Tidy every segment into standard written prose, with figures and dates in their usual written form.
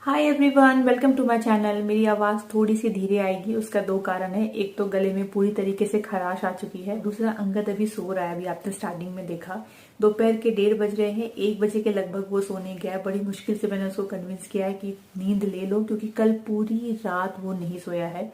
Hi everyone, welcome to my channel. मेरी आवाज़ थोड़ी सी धीरे आएगी, उसका दो कारण है। एक तो गले में पूरी तरीके से खराश आ चुकी है, दूसरा अंगद अभी सो रहा है। अभी आपने स्टार्टिंग में देखा, दोपहर के 1:30 बज रहे हैं, 1 बजे के लगभग वो सोने गया। बड़ी मुश्किल से मैंने उसको कन्विंस किया है कि नींद ले लो, क्योंकि कल पूरी रात वो नहीं सोया है।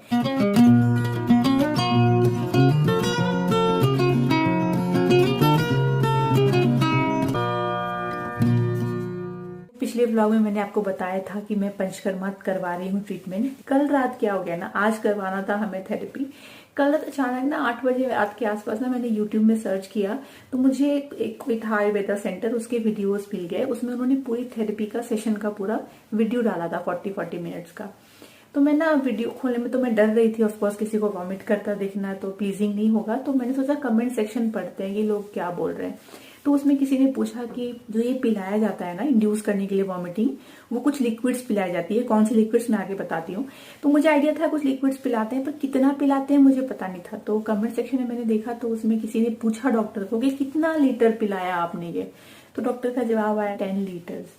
पिछले व्लॉग में मैंने आपको बताया था कि मैं पंचकर्मा करवा रही हूँ ट्रीटमेंट। कल रात क्या हो गया ना, आज करवाना था हमें थेरेपी। कल रात अचानक ना 8 बजे रात के आसपास ना मैंने यूट्यूब में सर्च किया, तो मुझे एक कोई था आयुर्वेदा सेंटर, उसके वीडियोस मिल गए। उसमें उन्होंने पूरी थेरेपी का सेशन का पूरा वीडियो डाला था 40-40 मिनट्स का। तो मैं ना वीडियो खोलने में तो मैं डर रही थी, ऑफकोर्स किसी को वॉमिट करता देखना तो प्लीजिंग नहीं होगा। तो मैंने सोचा कमेंट सेक्शन पढ़ते हैं ये लोग क्या बोल रहे हैं। तो उसमें किसी ने पूछा कि जो ये पिलाया जाता है ना इंड्यूस करने के लिए वॉमिटिंग, वो कुछ लिक्विड्स पिलाई जाती है। कौन सी लिक्विड्स मैं आगे बताती हूँ। तो मुझे आइडिया था कुछ लिक्विड्स पिलाते हैं, पर कितना पिलाते हैं मुझे पता नहीं था। तो कमेंट सेक्शन में मैंने देखा, तो उसमें किसी ने पूछा डॉक्टर को कि कितना लीटर पिलाया आपने ये। तो डॉक्टर का जवाब आया 10 लीटर्स।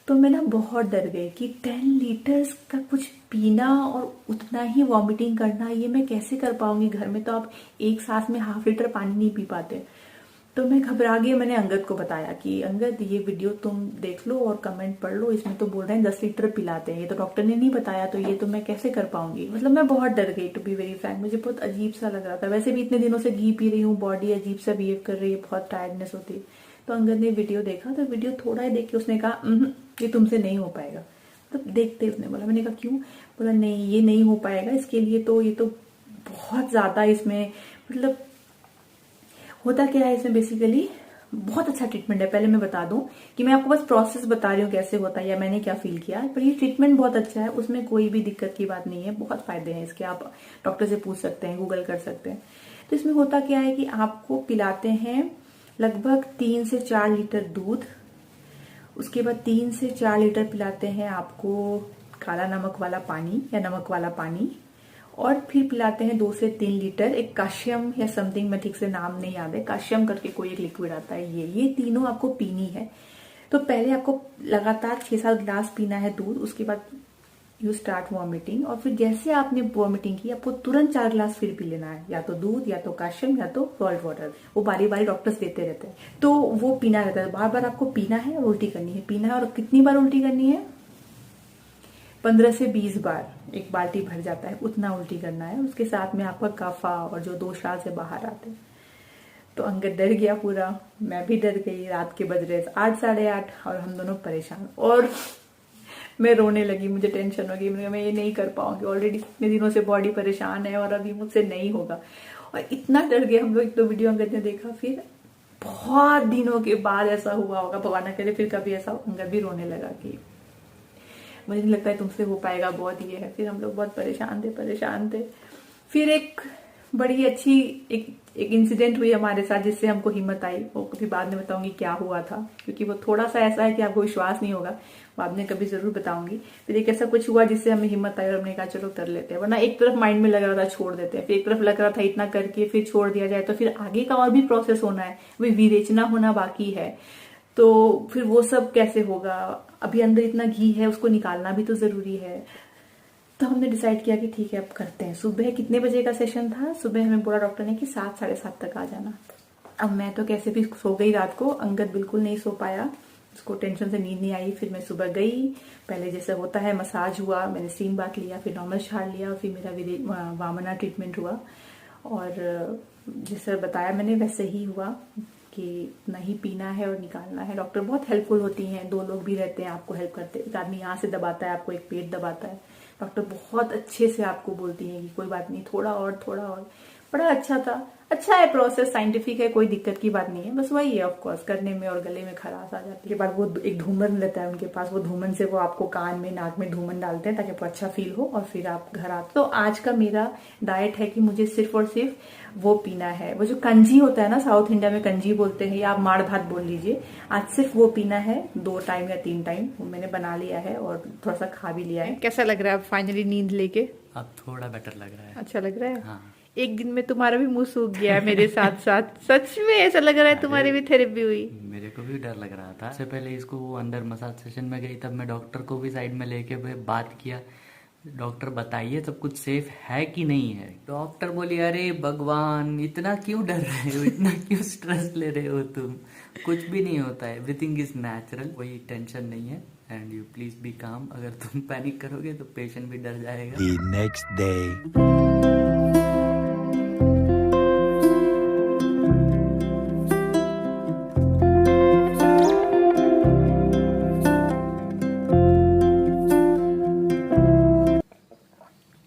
तो मैं ना बहुत डर गई कि 10 लीटर्स का कुछ पीना और उतना ही वॉमिटिंग करना, ये मैं कैसे कर पाऊंगी। घर में तो आप एक सांस में 1/2 लीटर पानी नहीं पी पाते। तो मैं घबरा गई। मैंने अंगद को बताया कि अंगद ये वीडियो तुम देख लो और कमेंट पढ़ लो, इसमें तो बोल रहे हैं 10 लीटर पिलाते हैं, ये तो डॉक्टर ने नहीं बताया, तो ये तो मैं कैसे कर पाऊंगी। मतलब मैं बहुत डर गई, टू बी वेरी फ्रैंक। मुझे बहुत अजीब सा लग रहा था। वैसे भी इतने दिनों से घी पी रही हूँ, बॉडी अजीब सा बिहेव कर रही है, बहुत टायर्डनेस होती है। तो अंगद ने वीडियो देखा, तो वीडियो थोड़ा ही देख के उसने कहा ये तुमसे नहीं हो पाएगा। तो देखते उसने बोला, मैंने कहा क्यों। बोला नहीं ये नहीं हो पाएगा, इसके लिए तो ये तो बहुत ज्यादा इसमें, मतलब होता क्या है इसमें बेसिकली बहुत अच्छा ट्रीटमेंट है। पहले मैं बता दूं कि मैं आपको बस प्रोसेस बता रही हूँ कैसे होता है या मैंने क्या फील किया, पर ये ट्रीटमेंट बहुत अच्छा है, उसमें कोई भी दिक्कत की बात नहीं है। बहुत फायदे हैं इसके, आप डॉक्टर से पूछ सकते हैं, गूगल कर सकते हैं। तो इसमें होता क्या है कि आपको पिलाते हैं लगभग 3 से 4 लीटर दूध। उसके बाद 3 से 4 लीटर पिलाते हैं आपको काला नमक वाला पानी या नमक वाला पानी। और फिर पिलाते हैं 2 से 3 लीटर एक काशियम या समथिंग, मैं ठीक से नाम नहीं याद है, काशियम करके कोई एक लिक्विड आता है। ये तीनों आपको पीनी है। तो पहले आपको लगातार 6-7 गिलास पीना है दूध। उसके बाद यू स्टार्ट वॉमिटिंग, और फिर जैसे आपने वॉमिटिंग की आपको तुरंत 4 गिलास फिर पी लेना है, या तो दूध या तो काशियम या तो सॉल्ट वाटर। वो बारी बारी डॉक्टर्स देते रहते हैं, तो वो पीना रहता है। बार बार आपको पीना है और उल्टी करनी है, पीना है। और कितनी बार उल्टी करनी है? 15 से 20 बार। एक बाल्टी भर जाता है उतना उल्टी करना है। उसके साथ में आपका कफा और जो दोषाल से बाहर आते हैं। तो अंगद डर गया पूरा, मैं भी डर गई। रात के बज रहे 8, 8:30 और हम दोनों परेशान। और मैं रोने लगी, मुझे टेंशन हो गई। मैं ये नहीं कर पाऊंगी, ऑलरेडी इतने दिनों से बॉडी परेशान है और अभी मुझसे नहीं होगा। और इतना डर गए हम लोग। एक तो वीडियो अंगद ने देखा, फिर बहुत दिनों के बाद ऐसा हुआ होगा, भगवान ना करे फिर कभी ऐसा। अंगद भी रोने लगा कि मुझे नहीं लगता है तुमसे हो पाएगा, बहुत ये है। फिर हम लोग बहुत परेशान थे। फिर एक बड़ी अच्छी एक इंसिडेंट हुई हमारे साथ, जिससे हमको हिम्मत आई। वो कभी बाद में बताऊंगी क्या हुआ था, क्योंकि वो थोड़ा सा ऐसा है कि आपको विश्वास नहीं होगा। बाद में कभी जरूर बताऊंगी। फिर एक ऐसा कुछ हुआ जिससे हमें हिम्मत आई और हमने कहा चलो कर लेते हैं। वरना एक तरफ माइंड में लग रहा था छोड़ देते हैं, फिर एक तरफ लग रहा था इतना करके फिर छोड़ दिया जाए तो फिर आगे का और भी प्रोसेस होना है, अभी विरेचना होना बाकी है। तो फिर वो सब कैसे होगा, अभी अंदर इतना घी है उसको निकालना भी तो जरूरी है। तो हमने डिसाइड किया कि ठीक है अब करते हैं। सुबह कितने बजे का सेशन था? सुबह हमें बोला डॉक्टर ने कि 7, 7:30 तक आ जाना। अब मैं तो कैसे भी सो गई रात को, अंगद बिल्कुल नहीं सो पाया, उसको टेंशन से नींद नहीं आई। फिर मैं सुबह गई, पहले जैसे होता है मसाज हुआ, मैंने स्टीम बाथ लिया, फिर नॉर्मल शावर लिया, फिर मेरा वामना ट्रीटमेंट हुआ। और जैसे बताया मैंने वैसे ही हुआ कि नहीं पीना है और निकालना है। डॉक्टर बहुत हेल्पफुल होती हैं, 2 लोग भी रहते हैं आपको हेल्प करते। एक आदमी यहाँ से दबाता है आपको, एक पेट दबाता है। डॉक्टर बहुत अच्छे से आपको बोलती हैं कि कोई बात नहीं, थोड़ा और। बड़ा अच्छा था। अच्छा है प्रोसेस, साइंटिफिक है, कोई दिक्कत की बात नहीं है। बस वही है ऑफकोर्स करने में और गले में खराश आ जाती है। के बाद वो एक धूमन रहता है उनके पास, वो धूमन से वो आपको कान में नाक में धूमन डालते हैं ताकि आपको अच्छा फील हो, और फिर आप घर आते। तो आज का मेरा डाइट है कि मुझे सिर्फ और सिर्फ वो पीना है। वो जो कंजी होता है ना, साउथ इंडिया में कंजी बोलते हैं, या आप माड़ भात बोल लीजिए। आज सिर्फ वो पीना है 2 टाइम या 3 टाइम। वो मैंने बना लिया है और थोड़ा सा खा भी लिया है। कैसा लग रहा है फाइनली नींद लेके? अब थोड़ा बेटर लग रहा है। अच्छा लग रहा है। हाँ। एक दिन में तुम्हारा भी मुंह सूख गया है मेरे साथ साथ। सच में ऐसा लग रहा है तुम्हारी भी थेरेपी हुई। मेरे को भी डर लग रहा था। सबसे पहले इसको वो अंदर मसाज सेशन में गई, तब मैं डॉक्टर को भी साइड में लेके बात किया, डॉक्टर बताइए सब कुछ सेफ है कि नहीं है। डॉक्टर बोली अरे भगवान इतना क्यों डर रहे हो, इतना क्यों स्ट्रेस ले रहे हो तुम, कुछ भी नहीं होता है, एवरीथिंग इज नेचुरल, कोई टेंशन नहीं है एंड यू प्लीज बी काम। अगर तुम पैनिक करोगे तो पेशेंट भी डर जाएगा। The next day.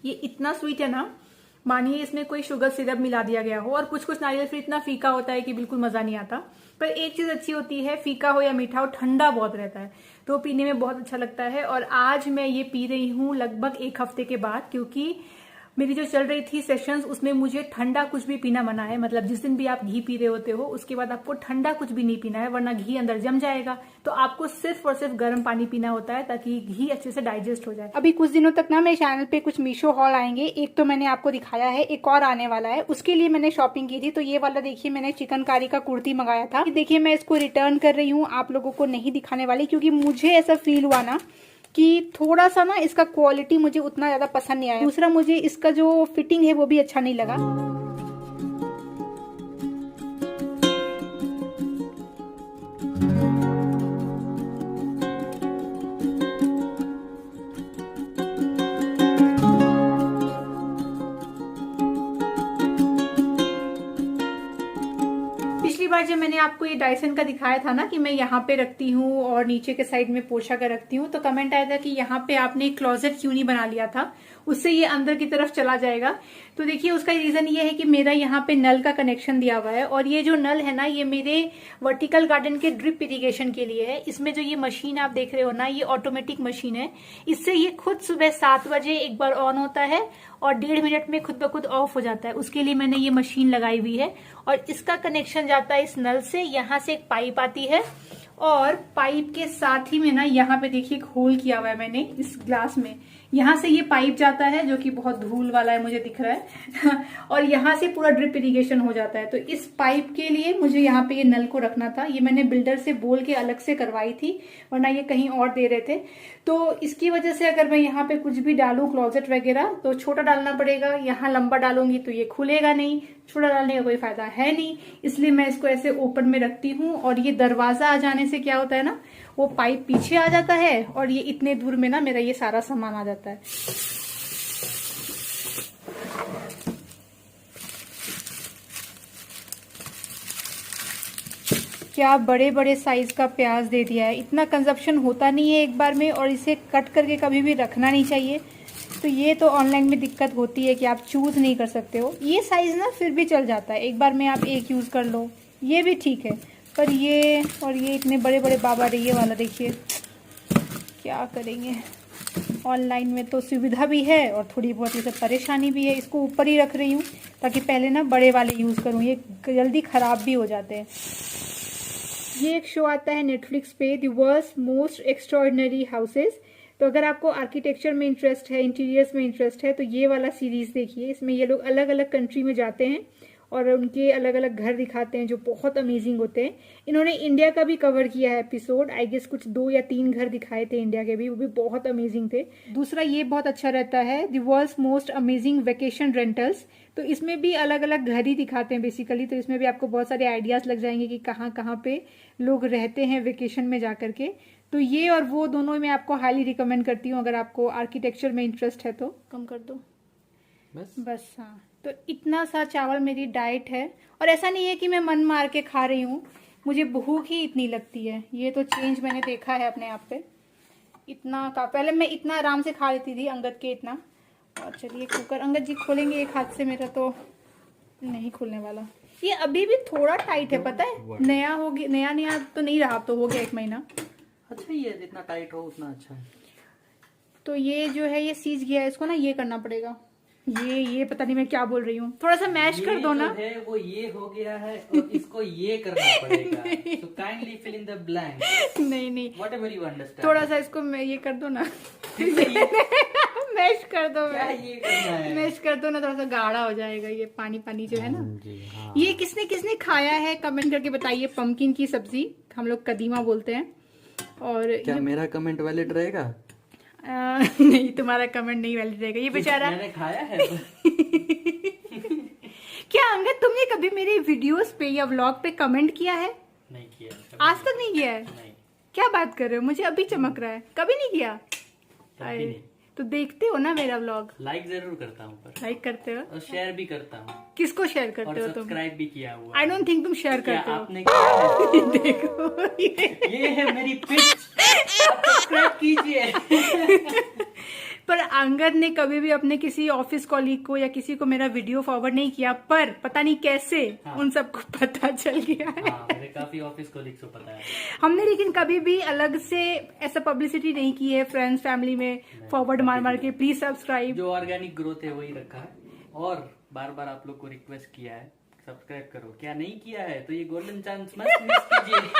ये इतना स्वीट है ना, मानिए इसमें कोई शुगर सिरप मिला दिया गया हो, और कुछ कुछ नारियल फ्री इतना फीका होता है कि बिल्कुल मजा नहीं आता। पर एक चीज अच्छी होती है, फीका हो या मीठा हो, ठंडा बहुत रहता है तो पीने में बहुत अच्छा लगता है। और आज मैं ये पी रही हूँ लगभग 1 हफ्ते के बाद, क्योंकि मेरी जो चल रही थी सेशंस उसमें मुझे ठंडा कुछ भी पीना मना है। मतलब जिस दिन भी आप घी पी रहे होते हो उसके बाद आपको ठंडा कुछ भी नहीं पीना है, वरना घी अंदर जम जाएगा। तो आपको सिर्फ और सिर्फ गर्म पानी पीना होता है ताकि घी अच्छे से डाइजेस्ट हो जाए। अभी कुछ दिनों तक ना मेरे चैनल पे कुछ मीशो हॉल आएंगे, एक तो मैंने आपको दिखाया है, एक और आने वाला है, उसके लिए मैंने शॉपिंग की थी। तो ये वाला देखिए, मैंने चिकनकारी का कुर्ती मंगाया था। देखिए मैं इसको रिटर्न कर रही हूँ, आप लोगों को नहीं दिखाने वाली, क्योंकि मुझे ऐसा फील हुआ ना कि थोड़ा सा ना इसका क्वालिटी मुझे उतना ज्यादा पसंद नहीं आया। दूसरा मुझे इसका जो फिटिंग है वो भी अच्छा नहीं लगा। पिछली बार जब मैंने आपको ये डायसन का दिखाया था ना कि मैं यहाँ पे रखती हूँ और नीचे के साइड में पोछा कर रखती हूँ, तो कमेंट आया था कि यहाँ पे आपने क्लोजेट क्यों नहीं बना लिया था, उससे ये अंदर की तरफ चला जाएगा। तो देखिए उसका रीजन ये है कि मेरा यहाँ पे नल का कनेक्शन दिया हुआ है, और ये जो नल है ना ये मेरे वर्टिकल गार्डन के ड्रिप इरिगेशन के लिए है। इसमें जो ये मशीन आप देख रहे हो ना, ये ऑटोमेटिक मशीन है। इससे ये खुद सुबह 7 बजे एक बार ऑन होता है और 1.5 मिनट में खुद ब खुद ऑफ हो जाता है। उसके लिए मैंने ये मशीन लगाई हुई है, और इसका कनेक्शन जाता है इस नल से। यहाँ से एक पाइप आती है, और पाइप के साथ ही में ना यहाँ पे देखिए एक होल किया हुआ है मैंने इस ग्लास में। यहाँ से ये पाइप जाता है जो कि बहुत धूल वाला है मुझे दिख रहा है और यहाँ से पूरा ड्रिप इरिगेशन हो जाता है। तो इस पाइप के लिए मुझे यहाँ पे ये नल को रखना था। ये मैंने बिल्डर से बोल के अलग से करवाई थी, वरना ये कहीं और दे रहे थे। तो इसकी वजह से अगर मैं यहाँ पे कुछ भी डालूं क्लोजेट वगैरह तो छोटा डालना पड़ेगा। यहाँ लंबा डालूंगी तो ये खुलेगा नहीं, छोटा डालने का कोई फायदा है नहीं। इसलिए मैं इसको ऐसे ओपन में रखती हूँ, और ये दरवाजा आ जाने से क्या होता है ना, वो पाइप पीछे आ जाता है और ये इतने दूर में ना मेरा ये सारा सामान आ जाता है। क्या बड़े बड़े साइज का प्याज दे दिया है। इतना कंजप्शन होता नहीं है एक बार में, और इसे कट करके कभी भी रखना नहीं चाहिए। तो ये तो ऑनलाइन में दिक्कत होती है कि आप चूज नहीं कर सकते हो। ये साइज ना फिर भी चल जाता है, एक बार में आप एक यूज कर लो, ये भी ठीक है। पर ये और ये इतने बड़े बड़े बाबा रे, ये वाला देखिए, क्या करेंगे। ऑनलाइन में तो सुविधा भी है और थोड़ी बहुत इसे परेशानी भी है। इसको ऊपर ही रख रही हूँ ताकि पहले ना बड़े वाले यूज करूँ, ये जल्दी खराब भी हो जाते हैं। ये एक शो आता है नेटफ्लिक्स पे, the world's most extraordinary houses. तो अगर आपको आर्किटेक्चर में इंटरेस्ट है, इंटीरियर्स में इंटरेस्ट है, तो ये वाला सीरीज देखिए। इसमें ये लोग अलग अलग कंट्री में जाते हैं और उनके अलग अलग घर दिखाते हैं जो बहुत अमेजिंग होते हैं। इन्होंने इंडिया का भी कवर किया है एपिसोड, आई गेस कुछ 2 या 3 घर दिखाए थे इंडिया के भी, वो भी बहुत अमेजिंग थे। दूसरा ये बहुत अच्छा रहता है, the world's most amazing vacation rentals. तो इसमें भी अलग अलग घर ही दिखाते हैं बेसिकली। तो इसमें भी आपको बहुत सारे आइडियाज लग जाएंगे कि कहाँ कहाँ पे लोग रहते हैं वेकेशन में जाकर के। तो ये और वो दोनों मैं आपको हाईली रिकमेंड करती हूँ अगर आपको आर्किटेक्चर में इंटरेस्ट है तो। कम कर दो बस हाँ। तो इतना सा चावल मेरी डाइट है, और ऐसा नहीं है कि मैं मन मार के खा रही हूँ, मुझे भूख ही इतनी लगती है। ये तो चेंज मैंने देखा है अपने आप पे। इतना का पहले मैं इतना आराम से खा लेती थी अंगद के इतना। और चलिए कुकर अंगद जी खोलेंगे एक हाथ से, मेरा तो नहीं खुलने वाला। ये अभी भी थोड़ा टाइट है पता है, नया हो गया, नया तो नहीं रहा, तो हो गया 1 महीना। अच्छा ही है, जितना टाइट हो उतना अच्छा है। तो ये जो है ये सीज गया है, इसको ना ये करना पड़ेगा। ये पता नहीं मैं क्या बोल रही हूँ, थोड़ा सा मैश कर दो ना। है वो ये हो गया है और इसको ये करना पड़ेगा। So kindly fill in the blank. नहीं Whatever you understand. थोड़ा सा इसको मैं ये कर दो ना मैश कर दो, क्या ये करना है? मैश कर दो ना, थोड़ा सा गाढ़ा हो जाएगा ये पानी पानी जो है ना। जी हाँ। ये किसने किसने खाया है कमेंट करके बताइए। पंपकिन की सब्जी हम लोग कदीमा बोलते हैं। और क्या मेरा कमेंट वैलिड रहेगा? नहीं, तुम्हारा कमेंट नहीं वैलिड रहेगा। ये बेचारा मैंने खाया है। क्या अंगद तुमने कभी मेरे वीडियोस पे या व्लॉग पे कमेंट किया है? नहीं किया, आज तक नहीं किया है? नहीं, क्या बात कर रहे हो, मुझे अभी चमक रहा है। कभी नहीं किया? कभी नहीं। तो देखते हो ना मेरा व्लॉग? लाइक जरूर करता हूँ, पर लाइक करते हो? और शेयर भी करता हूँ, किसको शेयर और करते हो तुम? सब्सक्राइब भी किया हुआ। आई डोंट थिंक तुम शेयर क्या करते हो। आपने किया है? देखो ये है मेरी पिच, आप सब्सक्राइब कीजिए। पर अंगद ने कभी भी अपने किसी ऑफिस कॉलीग को या किसी को मेरा वीडियो फॉरवर्ड नहीं किया, पर पता नहीं कैसे हाँ। उन सबको पता चल गया है। हाँ, मेरे काफी ऑफिस कोलिग्स को पता है। हमने लेकिन कभी भी अलग से ऐसा पब्लिसिटी नहीं की है फ्रेंड्स फैमिली में फॉरवर्ड मार मार के प्लीज सब्सक्राइब। जो ऑर्गेनिक ग्रोथ है वही रखा है, और बार बार आप लोग को रिक्वेस्ट किया है सब्सक्राइब करो। क्या नहीं किया है तो ये गोल्डन चांस मत मिस कीजिए।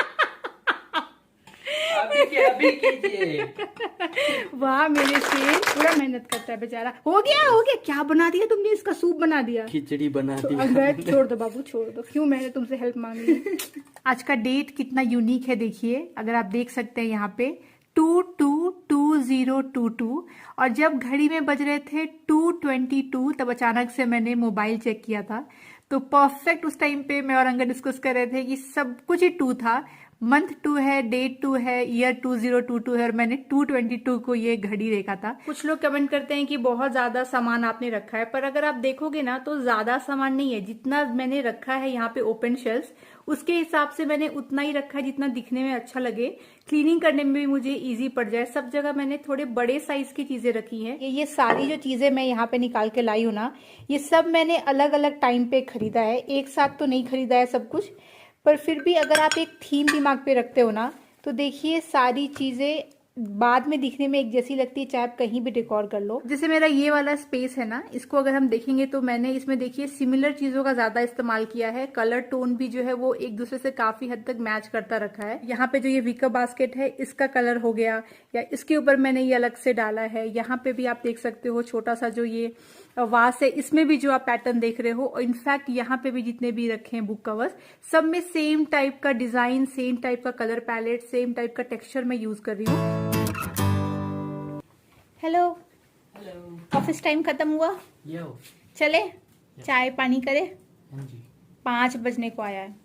अभी कीजिए। वाह, मेरे से पूरा मेहनत करता है बेचारा। हो गया। क्या बना दिया तुमने? इसका सूप बना दिया। खिचड़ी बना दी। अंगद छोड़ दो बाबू, छोड़ दो। क्यों मैंने तुमसे हेल्प मांगी? आज का डेट कितना यूनिक है देखिए, अगर आप देख सकते हैं यहाँ पे 222022, और जब घड़ी में बज रहे थे 2:22 तब अचानक से मैंने मोबाइल चेक किया था, तो परफेक्ट उस टाइम पे मैं और अंगद डिस्कस कर रहे थे कि सब कुछ ही 2 था। मंथ 2 है, डेट 2 है, ईयर 2022 है, और मैंने 2:22 को ये घड़ी देखा था। कुछ लोग कमेंट करते हैं कि बहुत ज्यादा सामान आपने रखा है, पर अगर आप देखोगे ना तो ज्यादा सामान नहीं है। जितना मैंने रखा है यहाँ पे ओपन शेल्फ, उसके हिसाब से मैंने उतना ही रखा है जितना दिखने में अच्छा लगे, क्लीनिंग करने में भी मुझे इजी पड़ जाए। सब जगह मैंने थोड़े बड़े साइज की चीजें रखी हैं। ये सारी जो चीजें मैं यहाँ पे निकाल के लाई हूँ ना, ये सब मैंने अलग अलग टाइम पे खरीदा है, एक साथ तो नहीं खरीदा है सब कुछ। पर फिर भी अगर आप एक थीम दिमाग पे रखते हो ना, तो देखिए सारी चीजें बाद में दिखने में एक जैसी लगती है, चाहे आप कहीं भी डेकोर कर लो। जैसे मेरा ये वाला स्पेस है ना, इसको अगर हम देखेंगे तो मैंने इसमें देखिए सिमिलर चीजों का ज्यादा इस्तेमाल किया है। कलर टोन भी जो है वो एक दूसरे से काफी हद तक मैच करता रखा है। यहाँ पे जो ये विकर बास्केट है, इसका कलर हो गया, या इसके ऊपर मैंने ये अलग से डाला है। यहाँ पे भी आप देख सकते हो छोटा सा जो ये वास है, इसमें भी जो आप पैटर्न देख रहे हो, और इनफैक्ट यहाँ पे भी जितने भी रखे हैं बुक कवर्स, सब में सेम टाइप का डिजाइन, सेम टाइप का कलर पैलेट, सेम टाइप का टेक्सचर मैं यूज कर रही हूँ। हेलो, ऑफिस टाइम खत्म हुआ, चले चाय पानी करे? 5 बजने को आया है।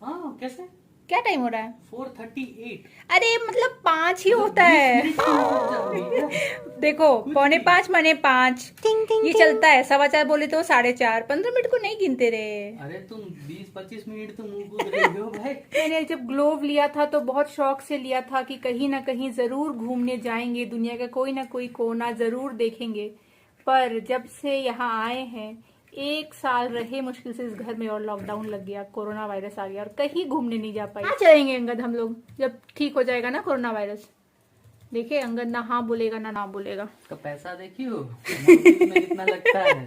हाँ, कैसे? क्या टाइम हो रहा है? 4:38। अरे मतलब 5 ही होता है। देखो 4:45 माने 5, ये चलता है। 4:15 बोले तो 4:30, 15 मिनट को नहीं गिनते रहे। अरे तुम 20-25 मिनट तो मुंह कूद रहे हो भाई। मैंने जब ग्लोव लिया था तो बहुत शौक से लिया था कि कहीं ना कहीं जरूर घूमने जाएंगे, दुनिया का कोई ना कोई कोना जरूर देखेंगे। पर जब से यहाँ आए हैं, 1 साल रहे मुश्किल से इस घर में, और लॉकडाउन लग गया, कोरोना वायरस आ गया, और कहीं घूमने नहीं जा पाए। चलेंगे अंगद हम लोग, जब ठीक हो जाएगा ना कोरोना वायरस। देखिए अंगद ना हाँ बोलेगा ना बोलेगा। इसका पैसा देखियो में कितना लगता है।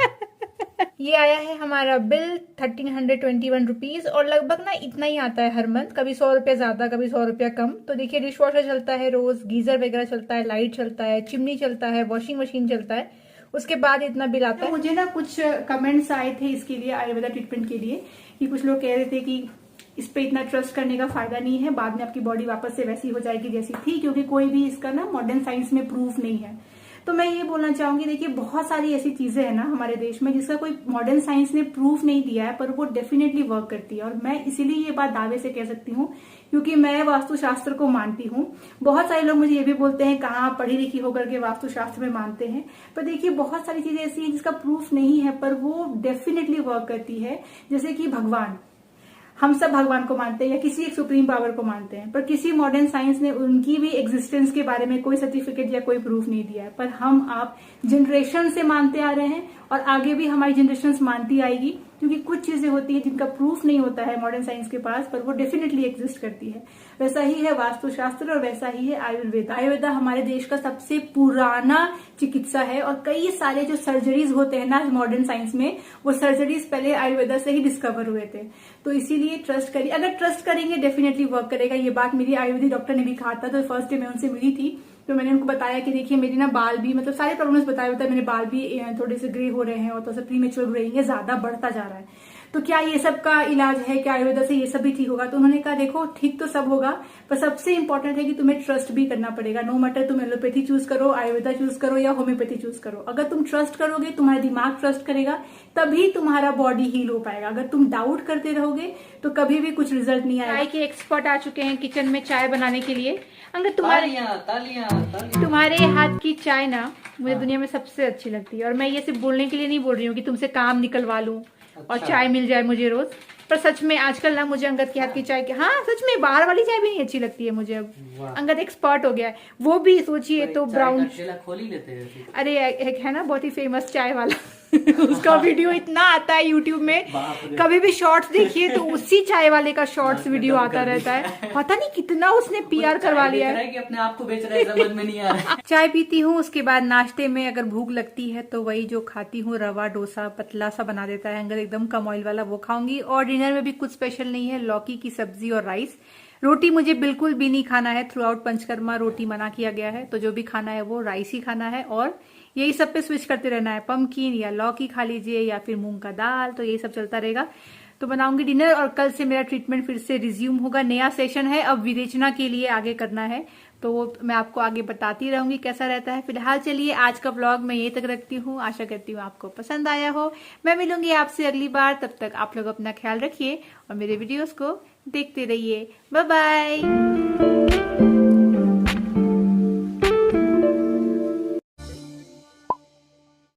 ये आया है हमारा बिल 1321 रुपीज, और लगभग ना इतना ही आता है हर मंथ, कभी 100 रुपया ज्यादा, कभी 100 रुपया कम। तो देखिए डिश वॉशर चलता है रोज, गीजर वगैरह चलता है, लाइट चलता है, चिमनी चलता है, वॉशिंग मशीन चलता है, उसके बाद इतना बिल आता है। मुझे ना कुछ कमेंट्स आए थे इसके लिए, आयुर्वेदा ट्रीटमेंट के लिए, कि कुछ लोग कह रहे थे कि इस पे इतना ट्रस्ट करने का फायदा नहीं है, बाद में आपकी बॉडी वापस से वैसी हो जाएगी जैसी थी, क्योंकि कोई भी इसका ना मॉडर्न साइंस में प्रूफ नहीं है। तो मैं ये बोलना चाहूंगी, देखिए बहुत सारी ऐसी चीजें हैं ना हमारे देश में जिसका कोई मॉडर्न साइंस ने प्रूफ नहीं दिया है, पर वो डेफिनेटली वर्क करती है। और मैं इसीलिए ये बात दावे से कह सकती हूँ, क्योंकि मैं वास्तुशास्त्र को मानती हूँ। बहुत सारे लोग मुझे ये भी बोलते हैं कहाँ पढ़ी लिखी होकर के वास्तुशास्त्र में मानते हैं, पर देखिए बहुत सारी चीजें ऐसी हैं जिसका प्रूफ नहीं है, पर वो डेफिनेटली वर्क करती है। जैसे कि भगवान, हम सब भगवान को मानते हैं या किसी एक सुप्रीम पावर को मानते हैं, पर किसी मॉडर्न साइंस ने उनकी भी एग्जिस्टेंस के बारे में कोई सर्टिफिकेट या कोई प्रूफ नहीं दिया है। पर हम आप जनरेशन से मानते आ रहे हैं, और आगे भी हमारी जनरेशन मानती आएगी, क्योंकि कुछ चीजें होती है जिनका प्रूफ नहीं होता है मॉडर्न साइंस के पास, पर वो डेफिनेटली एग्जिस्ट करती है। वैसा ही है वास्तुशास्त्र, और वैसा ही है आयुर्वेदा। आयुर्वेदा हमारे देश का सबसे पुराना चिकित्सा है, और कई सारे जो सर्जरीज होते हैं ना मॉडर्न साइंस में, वो सर्जरीज पहले आयुर्वेदा से ही डिस्कवर हुए थे। तो इसीलिए ट्रस्ट करिए, अगर ट्रस्ट करेंगे डेफिनेटली वर्क करेगा। ये बात मेरी आयुर्वेदिक डॉक्टर ने भी कहा था, तो फर्स्ट डे मैं उनसे मिली थी तो मैंने उनको बताया कि देखिए मेरी ना बाल भी मतलब सारे प्रॉब्लम्स बताए होता है, मेरे बाल भी थोड़े से ग्रे हो रहे हैं और थोड़ा सा प्रीमेच्योर ग्रेइंग है, ज्यादा बढ़ता जा रहा है, तो क्या ये सब का इलाज है, क्या आयुर्वेदा से ये सब भी ठीक होगा? तो उन्होंने कहा देखो ठीक तो सब होगा, पर सबसे इंपॉर्टेंट है कि तुम्हें ट्रस्ट भी करना पड़ेगा। नो मैटर तुम एलोपैथी चूज करो, आयुर्वेदा चूज करो या होम्योपैथी चूज करो, अगर तुम ट्रस्ट करोगे, तुम्हारा दिमाग ट्रस्ट करेगा, तभी तुम्हारा बॉडी हील हो पाएगा। अगर तुम डाउट करते रहोगे तो कभी भी कुछ रिजल्ट नहीं आएगा। चाय के एक्सपर्ट आ चुके हैं किचन में चाय बनाने के लिए। अगर तुम्हारे हाथ की चाय ना मुझे दुनिया में सबसे अच्छी लगती है, और मैं ये सिर्फ बोलने के लिए नहीं बोल रही हूँ कि तुमसे काम निकलवा लूं और चाय मिल जाए मुझे रोज, पर सच में आजकल ना मुझे अंगद के हाथ की चाय, हाँ सच में बाहर वाली चाय भी नहीं अच्छी लगती है मुझे। अब अंगद एक्सपर्ट हो गया है, वो भी सोचिए तो ब्राउन, खोल ही लेते हैं। अरे एक है ना बहुत ही फेमस चाय वाला उसका वीडियो इतना आता है यूट्यूब में, कभी भी शॉर्ट्स देखिए तो उसी चाय वाले का शॉर्ट्स वीडियो आता रहता है, पता नहीं कितना उसने पीआर करवा लिया है कि अपने आप को बेच रहा है, समझ में नहीं आ रहा। चाय पीती हूँ, उसके बाद नाश्ते में अगर भूख लगती है तो वही जो खाती हूँ, रवा डोसा पतला सा बना देता है अंगद, एकदम कम ऑयल वाला, वो खाऊंगी। और डिनर में भी कुछ स्पेशल नहीं है, लौकी की सब्जी और राइस। रोटी मुझे बिल्कुल भी नहीं खाना है, थ्रू आउट पंचकर्मा रोटी मना किया गया है, तो जो भी खाना है वो राइस ही खाना है, और यही सब पे स्विच करते रहना है, पम्पकिन या लौकी खा लीजिए या फिर मूंग का दाल, तो यही सब चलता रहेगा। तो बनाऊंगी डिनर, और कल से मेरा ट्रीटमेंट फिर से रिज्यूम होगा, नया सेशन है अब विरेचना के लिए आगे करना है, तो वो मैं आपको आगे बताती रहूंगी कैसा रहता है। फिलहाल चलिए आज का व्लॉग मैं यही तक रखती हूँ, आशा करती हूँ आपको पसंद आया हो। मैं मिलूंगी आपसे अगली बार, तब तक आप लोग अपना ख्याल रखिए और मेरे वीडियोस को देखते रहिए। Bye bye.